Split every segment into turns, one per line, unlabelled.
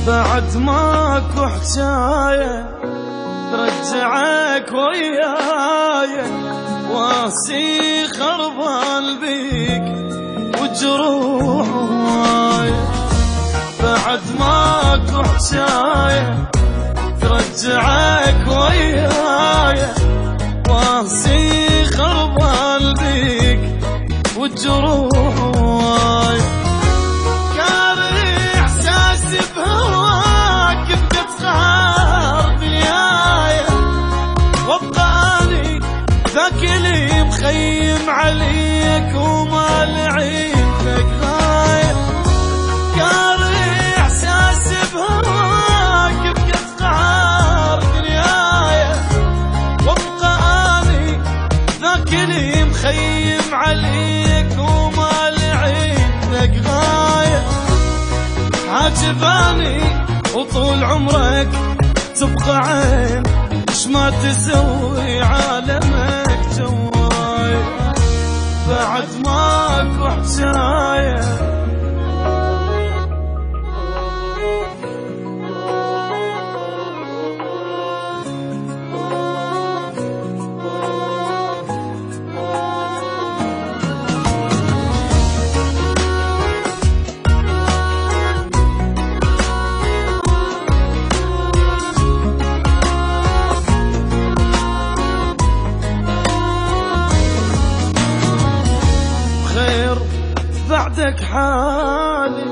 بعد ماكو حجاية ترجعك وياي، واسي خربان بيك وجروح هواي. بعد ماكو حجاية ترجعك وياي، واسي خربان بيك وجروح هواي. كان احساسي بهواك بقت غار دنياي، وابقى اني ذاك اللي مخيم عليك وما لعينك غاية. كان احساسي بهواك بقت غار دنياي، وابقى اني ذاك اللي مخيم عليك وما لعينك غاية. عجباني وطول عمرك تبقى عين، اش ما تسوي عالمك جواي. بعد ماكو حجاية بعدك حالي،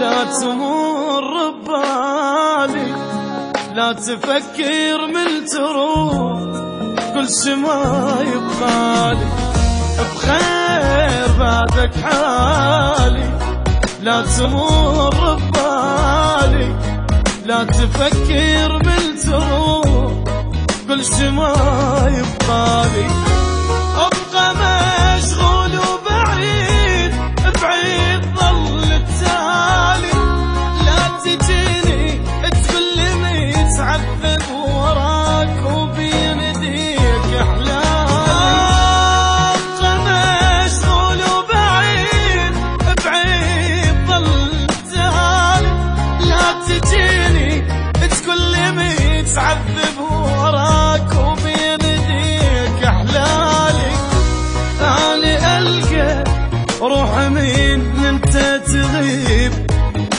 لا تمر ببالي، لا تفكر من تروح كل شي ما يبقالي. بخير بعدك حالي، لا تمر ببالي، لا تفكر من تروح كل شي ما يبقالي. ابقى مشغول وبعيد بعيد ظل التالي، لا تجيني تكلمي تعذب وراك وبين ايديك احلامي. ابقى مشغول وبعيد بعيد ظل التالي، لا تجيني تكلمي تعذب وراك وبين ايديك احلالي. اني القى روح من انت تغيب،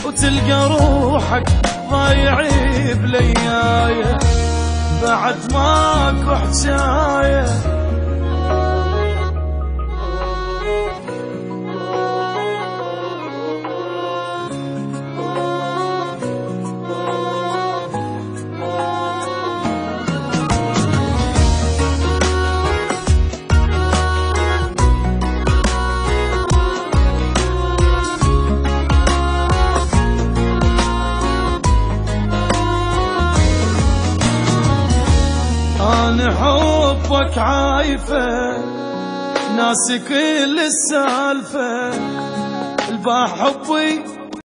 وتلقى روحك ضايعي بليايا. بعد ماكو حجاية أنا حبك عايفة، ناسي كل السالفة. الباح حبي